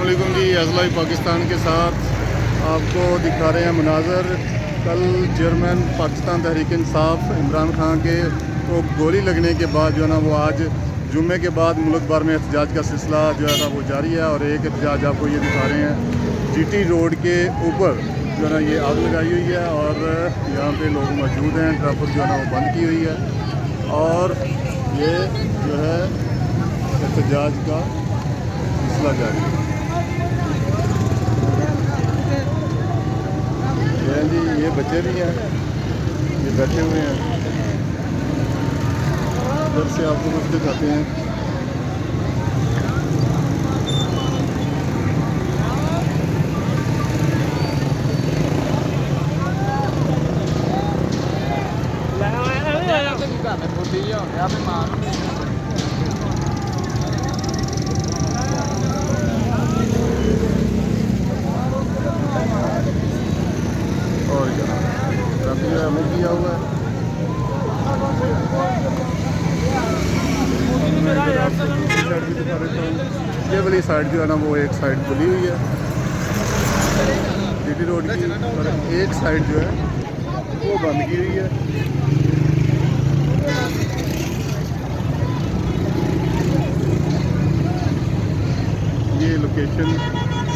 अस्सलामुअलैकुम जी। अज़लाई पाकिस्तान के साथ आपको दिखा रहे हैं मनाज़र। कल चेयरमैन पाकिस्तान तहरीक इंसाफ इमरान खान के को गोली लगने के बाद जो है ना वो आज जुम्मे के बाद मुल्क भर में एहतजाज का सिलसिला जो है ना वो जारी है। और एक एहतजाज आपको ये दिखा रहे हैं, जीटी रोड के ऊपर जो है ना ये आग लगाई हुई है और यहाँ पे लोग मौजूद हैं। ट्रैफिक जो है ना वो बंद की हुई है और ये जो है एहतजाज का सिलसिला जारी है। जी ये बच्चे भी हैं, ये बैठे हुए हैं। इधर से आपको कुछ दिखाते हैं। और क्या हमें किया हुआ है। ये वाली साइड जो है ना वो एक साइड खुली हुई है जीटी रोड की, और एक साइड जो है वो बंद की हुई है। ये लोकेशन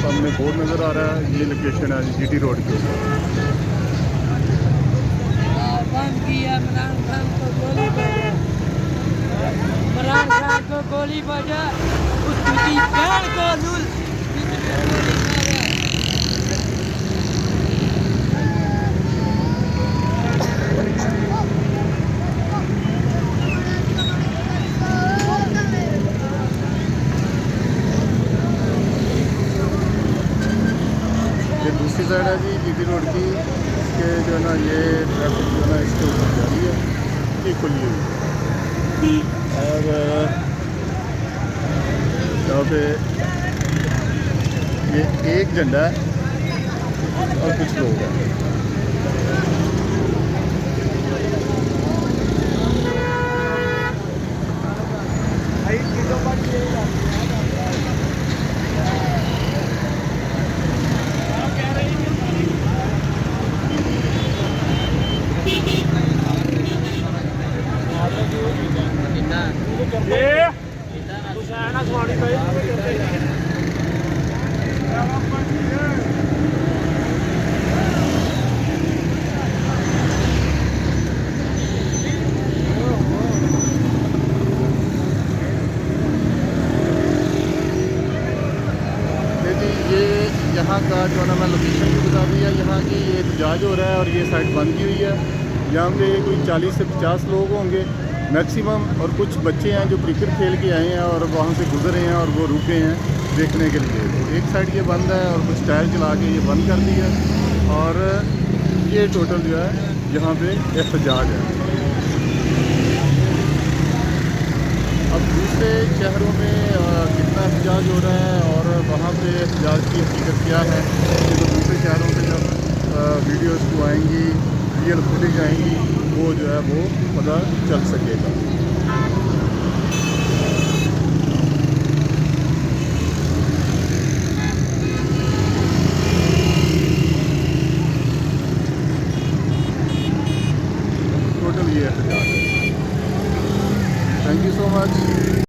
सामने बोर्ड नज़र आ रहा है, ये लोकेशन है जीटी रोड के ऊपर। इमरान खान को गोली बजा, उसकी बहन को लूल ये दूसरी साइड है जी जीटी रोड की, इसके जो है ना ये ट्रैफिक जो है ना इसके ऊपर जारी है, ये खुली हुई है। और यहाँ पे ये एक झंडा है और कुछ लोग हैं। यहाँ का जो है ना मैं लोकेशन भी बता दी है। यहाँ की ये एहतजाज हो रहा है और ये साइड बंद की हुई है। यहाँ पे कोई 40 से 50 लोग होंगे मैक्सिमम, और कुछ बच्चे हैं जो क्रिकेट खेल के आए हैं और वहाँ से गुजर रहे हैं और वो रुके हैं देखने के लिए। तो एक साइड ये बंद है और कुछ टायर चला के ये बंद कर दी है। और ये टोटल जो है यहाँ पे एहतजाज है। अब दूसरे शहरों में कितना एहतजाज हो रहा है और वहाँ पे एहतजाज की हकीकत क्या है, ये तो दूसरे शहरों से जब वीडियोज़ को आएंगी, रियल फुटेज आएंगी, वो जो है वो पता चल सकेगा।